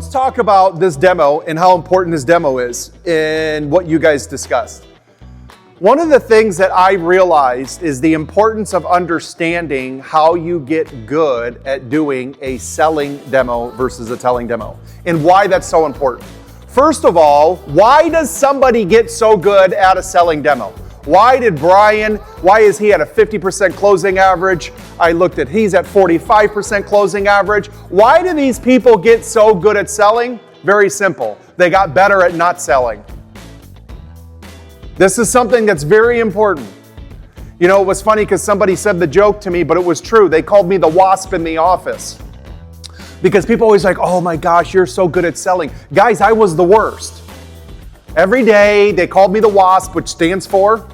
let's talk about this demo and how important this demo is and what you guys discussed. One of the things that I realized is the importance of understanding how you get good at doing a selling demo versus a telling demo, and why that's so important. First of all, why does somebody get so good at a selling demo? Why is he at a 50% closing average? I looked at, he's at 45% closing average. Why do these people get so good at selling? Very simple. They got better at not selling. This is something that's very important. You know, it was funny because somebody said the joke to me, but it was true. They called me the wasp in the office. Because people always like, oh my gosh, you're so good at selling. Guys, I was the worst. Every day they called me the wasp, which stands for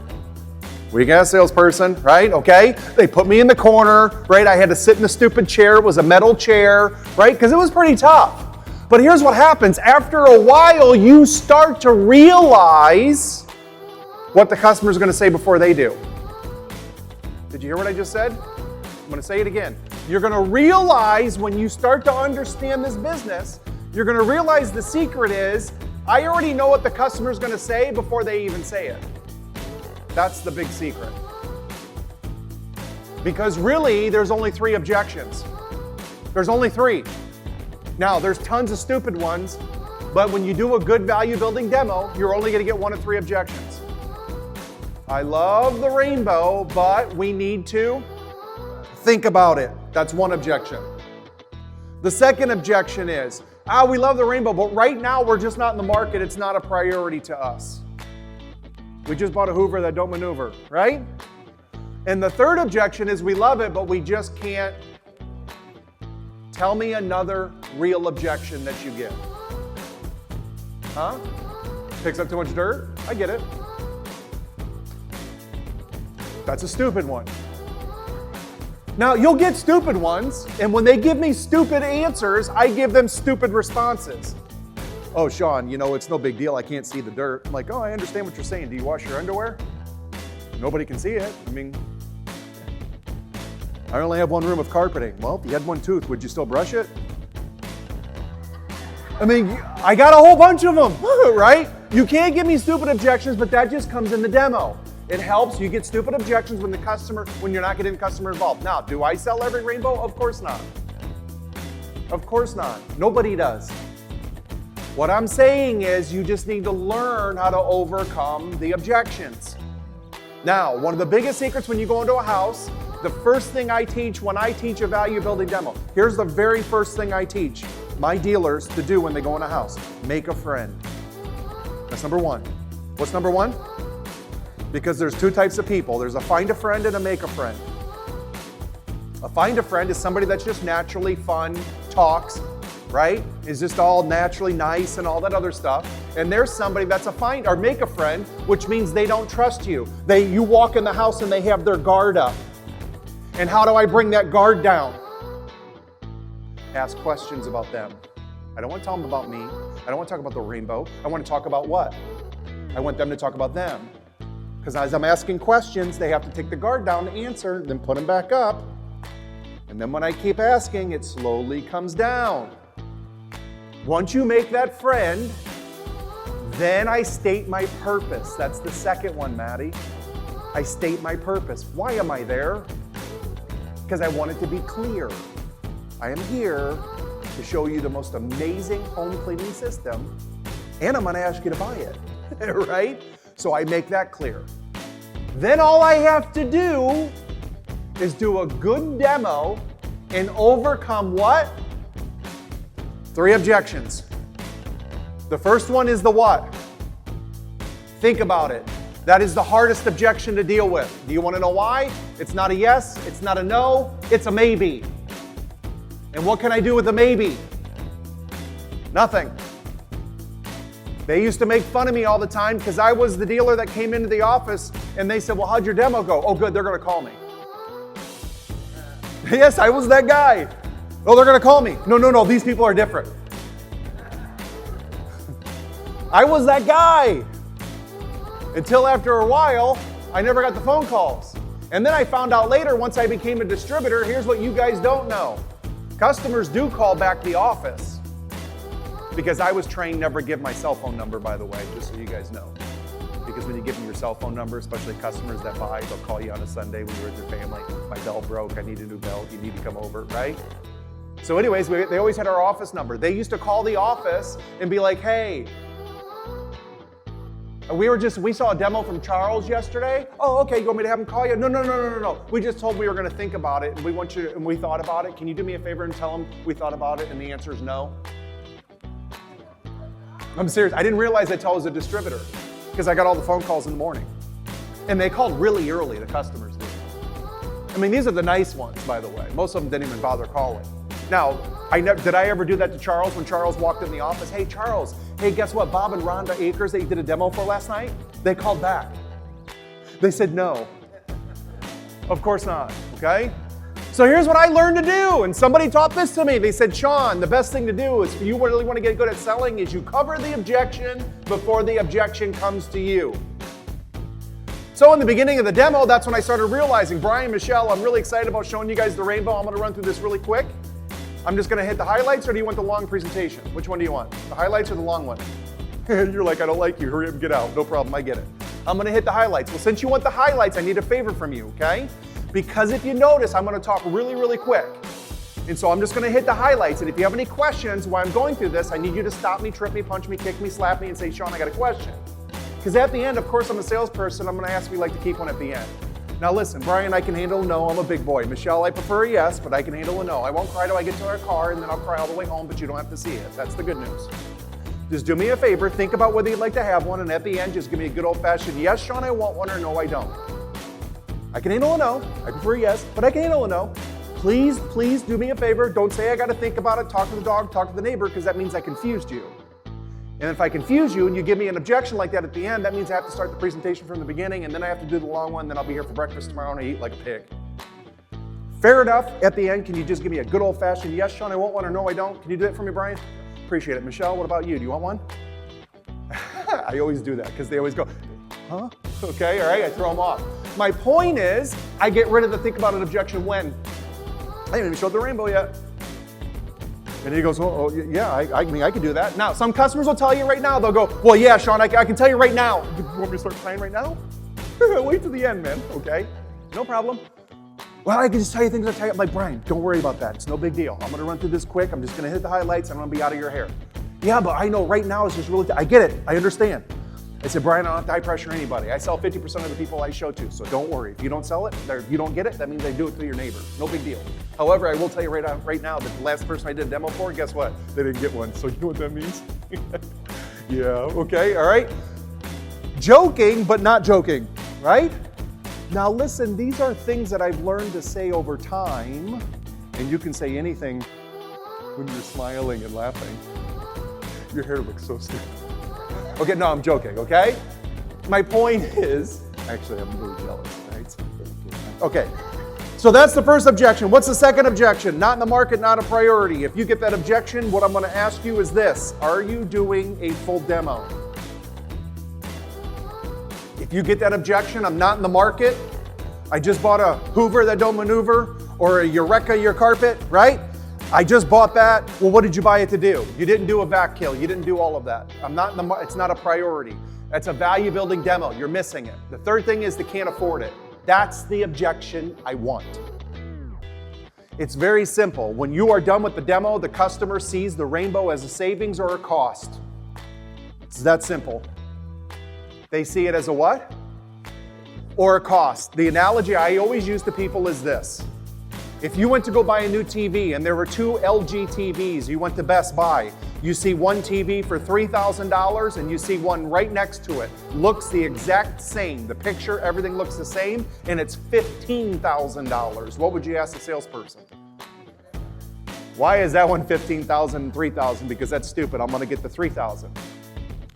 weak-ass salesperson, right? Okay? They put me in the corner, right? I had to sit in a stupid chair. It was a metal chair, right? Because it was pretty tough. But here's what happens. After a while, you start to realize what the customer's going to say before they do. Did you hear what I just said? I'm going to say it again. You're going to realize when you start to understand this business, you're going to realize the secret is, I already know what the customer's going to say before they even say it. That's the big secret. Because really, there's only 3 objections. There's only 3. Now, there's tons of stupid ones, but when you do a good value building demo, you're only going to get 1 of 3 objections. I love the rainbow, but we need to think about it. That's 1 objection. The second objection is, we love the rainbow, but right now we're just not in the market. It's not a priority to us. We just bought a Hoover that don't maneuver, right? And the third objection is we love it, but we just can't. Tell me another real objection that you get. Huh? Picks up too much dirt? I get it. That's a stupid one. Now, you'll get stupid ones, and when they give me stupid answers, I give them stupid responses. Oh, Shawn, you know, it's no big deal. I can't see the dirt. I'm like, oh, I understand what you're saying. Do you wash your underwear? Nobody can see it. I mean, I only have 1 room of carpeting. Well, if you had 1 tooth, would you still brush it? I mean, I got a whole bunch of them, right? You can't give me stupid objections, but that just comes in the demo. It helps. You get stupid objections when you're not getting the customer involved. Now, do I sell every rainbow? Of course not. Of course not. Nobody does. What I'm saying is you just need to learn how to overcome the objections. Now, one of the biggest secrets when you go into a house, the first thing I teach when I teach a value building demo, here's the very first thing I teach my dealers to do when they go in a house. Make a friend. That's number 1. What's number 1? Because there's 2 types of people. There's a find a friend and a make a friend. A find a friend is somebody that's just naturally fun, talks, right? Is just all naturally nice and all that other stuff. And there's somebody that's a find or make a friend, which means they don't trust you. You walk in the house and they have their guard up. And how do I bring that guard down? Ask questions about them. I don't want to tell them about me. I don't want to talk about the rainbow. I want to talk about what? I want them to talk about them. Because as I'm asking questions, they have to take the guard down to answer, then put them back up. And then when I keep asking, it slowly comes down. Once you make that friend, then I state my purpose. That's the second one, Maddie. I state my purpose. Why am I there? Because I want it to be clear. I am here to show you the most amazing home cleaning system, and I'm going to ask you to buy it, right? So I make that clear. Then all I have to do is do a good demo and overcome what? 3 objections. The first one is the what? Think about it. That is the hardest objection to deal with. Do you want to know why? It's not a yes, it's not a no, it's a maybe. And what can I do with a maybe? Nothing. They used to make fun of me all the time because I was the dealer that came into the office and they said, well, how'd your demo go? Oh, good, they're going to call me. Yes, I was that guy. Oh, they're going to call me. No, these people are different. I was that guy. Until after a while, I never got the phone calls. And then I found out later, once I became a distributor, here's what you guys don't know. Customers do call back the office. Because I was trained never give my cell phone number, by the way, just so you guys know. Because when you give them your cell phone number, especially customers that buy, they'll call you on a Sunday when you're with your family. My bell broke, I need a new bell, you need to come over, right? So anyways, they always had our office number. They used to call the office and be like, hey, we saw a demo from Charles yesterday. Oh, okay, you want me to have him call you? No. We just told him we were gonna think about it and we thought about it. Can you do me a favor and tell him we thought about it and the answer is no? I'm serious, I didn't realize that I was a distributor because I got all the phone calls in the morning. And they called really early, the customers did. I mean, these are the nice ones, by the way. Most of them didn't even bother calling. Now, did I ever do that to Charles when Charles walked in the office? Hey, Charles, hey, guess what? Bob and Rhonda Akers that you did a demo for last night? They called back. They said no. Of course not, okay? So here's what I learned to do, and somebody taught this to me. They said, Shawn, the best thing to do is if you really want to get good at selling is you cover the objection before the objection comes to you. So in the beginning of the demo, that's when I started realizing, Brian, Michelle, I'm really excited about showing you guys the rainbow. I'm going to run through this really quick. I'm just going to hit the highlights, or do you want the long presentation? Which one do you want? The highlights or the long one? You're like, I don't like you. Hurry up and get out. No problem. I get it. I'm going to hit the highlights. Well, since you want the highlights, I need a favor from you, okay? Because if you notice, I'm going to talk really, really quick. And so I'm just going to hit the highlights. And if you have any questions while I'm going through this, I need you to stop me, trip me, punch me, kick me, slap me, and say, Shawn, I got a question. Because at the end, of course, I'm a salesperson. I'm going to ask if you like to keep one at the end. Now listen, Brian, I can handle a no. I'm a big boy. Michelle, I prefer a yes, but I can handle a no. I won't cry till I get to our car, and then I'll cry all the way home, but you don't have to see it. That's the good news. Just do me a favor. Think about whether you'd like to have one, and at the end, just give me a good old-fashioned yes, Shawn, I want one, or no, I don't. I can handle a no. I prefer a yes, but I can handle a no. Please, please do me a favor. Don't say I got to think about it. Talk to the dog, talk to the neighbor, because that means I confused you. And if I confuse you and you give me an objection like that at the end, that means I have to start the presentation from the beginning, and then I have to do the long one, then I'll be here for breakfast tomorrow and I eat like a pig. Fair enough. At the end, can you just give me a good old-fashioned yes, Shawn, I want one, or no, I don't? Can you do that for me, Brian? Appreciate it. Michelle, what about you? Do you want one? I always do that because they always go, huh? Okay, all right, I throw them off. My point is, I get rid of the think about an objection when? I haven't even showed the rainbow yet. And he goes, oh yeah, I mean, I can do that. Now, some customers will tell you right now, they'll go, well, yeah, Shawn, I can tell you right now. You want me to start playing right now? Wait till the end, man, okay? No problem. Well, I can just tell you things I'm like, Brian, don't worry about that. It's no big deal. I'm going to run through this quick. I'm just going to hit the highlights. I'm going to be out of your hair. Yeah, but I know right now it's just really, I get it. I understand. I said, Brian, I don't have to high pressure anybody. I sell 50% of the people I show to, so don't worry. If you don't sell it, or if you don't get it, that means I do it to your neighbor. No big deal. However, I will tell you right now that the last person I did a demo for, guess what? They didn't get one. So you know what that means? Yeah, okay, all right. Joking, but not joking, right? Now listen, these are things that I've learned to say over time, and you can say anything when you're smiling and laughing. Your hair looks so stupid. Okay, no, I'm joking, okay? My point is, actually, I'm really jealous, right? Okay, so that's the first objection. What's the second objection? Not in the market, not a priority. If you get that objection, what I'm gonna ask you is this: are you doing a full demo? If you get that objection, I'm not in the market, I just bought a Hoover that don't maneuver, or a Eureka your carpet, right? I just bought that. Well, what did you buy it to do? You didn't do a vac kill. You didn't do all of that. It's not a priority. That's a value building demo. You're missing it. The third thing is they can't afford it. That's the objection I want. It's very simple. When you are done with the demo, the customer sees the rainbow as a savings or a cost. It's that simple. They see it as a what? Or a cost. The analogy I always use to people is this. If you went to go buy a new TV and there were two LG TVs, you went to Best Buy, you see one TV for $3,000 and you see one right next to it. Looks the exact same. The picture, everything looks the same, and it's $15,000. What would you ask the salesperson? Why is that one $15,000 and $3,000? Because that's stupid. I'm gonna get the $3,000.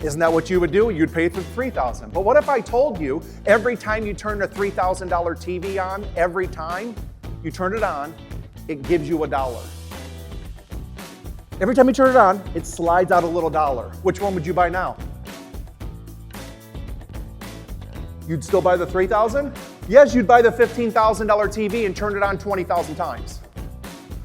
Isn't that what you would do? You'd pay for the $3,000. But what if I told you every time you turn a $3,000 TV on, every time you turn it on, it gives you $1. Every time you turn it on, it slides out a little dollar. Which one would you buy now? You'd still buy the $3,000? Yes, you'd buy the $15,000 TV and turn it on 20,000 times.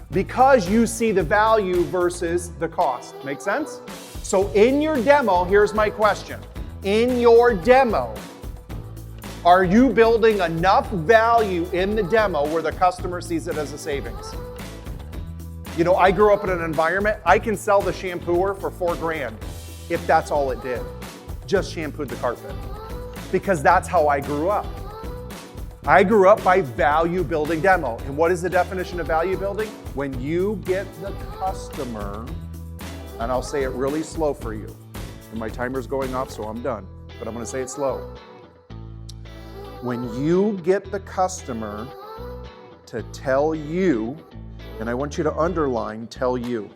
Because you see the value versus the cost. Make sense? So in your demo, here's my question. In your demo, are you building enough value in the demo where the customer sees it as a savings? You know, I grew up in an environment, I can sell the shampooer for $4,000 if that's all it did. Just shampooed the carpet. Because that's how I grew up. I grew up by value building demo. And what is the definition of value building? When you get the customer, and I'll say it really slow for you. And my timer's going off, so I'm done. But I'm gonna say it slow. When you get the customer to tell you, and I want you to underline, tell you,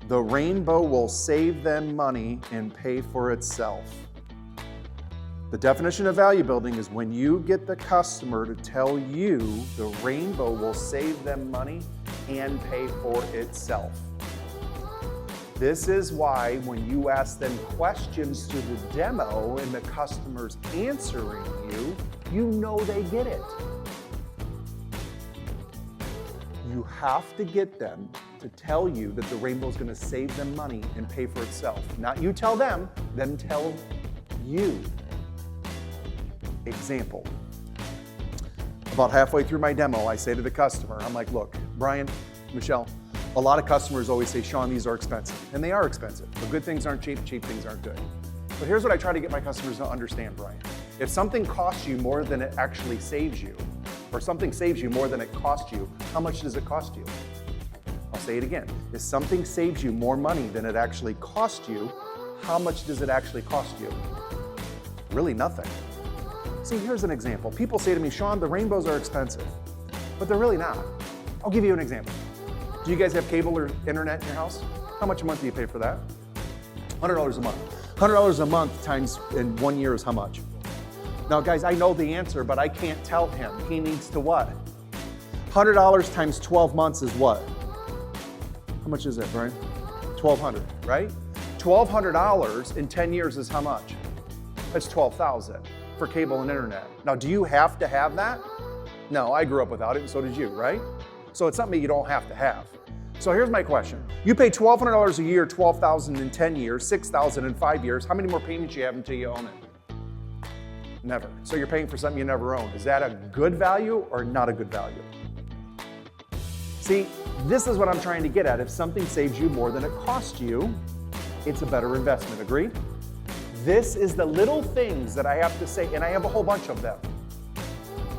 the rainbow will save them money and pay for itself. The definition of value building is when you get the customer to tell you the rainbow will save them money and pay for itself. This is why when you ask them questions through the demo and the customer's answering you, you know they get it. You have to get them to tell you that the rainbow is going to save them money and pay for itself. Not you tell them tell you. Example. About halfway through my demo, I say to the customer, I'm like, look, Brian, Michelle, a lot of customers always say, Shawn, these are expensive. And they are expensive. But good things aren't cheap, cheap things aren't good. But here's what I try to get my customers to understand, Brian. If something costs you more than it actually saves you, or something saves you more than it costs you, how much does it cost you? I'll say it again. If something saves you more money than it actually costs you, how much does it actually cost you? Really nothing. See, here's an example. People say to me, Shawn, the rainbows are expensive, but they're really not. I'll give you an example. Do you guys have cable or internet in your house? How much a month do you pay for that? $100 a month. $100 a month times in 1 year is how much? Now guys, I know the answer, but I can't tell him. He needs to what? $100 times 12 months is what? How much is that, Brian? $1,200, right? $1,200 in 10 years is how much? That's $12,000 for cable and internet. Now, do you have to have that? No, I grew up without it, and so did you, right? So it's something you don't have to have. So here's my question. You pay $1,200 a year, $12,000 in 10 years, $6,000 in 5 years. How many more payments you have until you own it? Never. So you're paying for something you never owned. Is that a good value or not a good value? See, this is what I'm trying to get at. If something saves you more than it costs you, it's a better investment. Agreed? This is the little things that I have to say, and I have a whole bunch of them.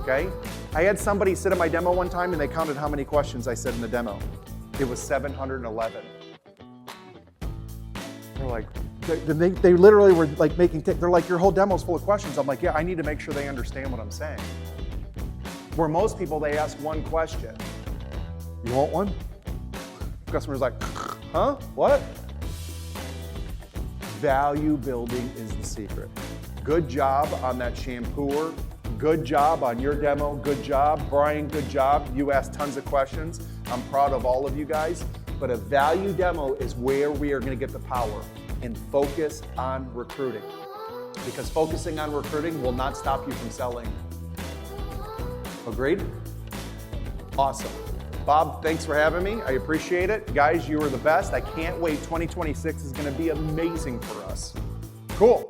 Okay? I had somebody sit in my demo one time and they counted how many questions I said in the demo. It was 711. They're like, they literally were like they're like, your whole demo's full of questions. I'm like, yeah, I need to make sure they understand what I'm saying. Where most people, they ask one question. You want one? The customer's like, huh? What? Value building is the secret. Good job on that shampooer. Good job on your demo. Good job. Brian, good job. You asked tons of questions. I'm proud of all of you guys. But a value demo is where we are going to get the power and focus on recruiting. Because focusing on recruiting will not stop you from selling. Agreed? Awesome. Bob, thanks for having me. I appreciate it. Guys, you are the best. I can't wait. 2026 is going to be amazing for us. Cool.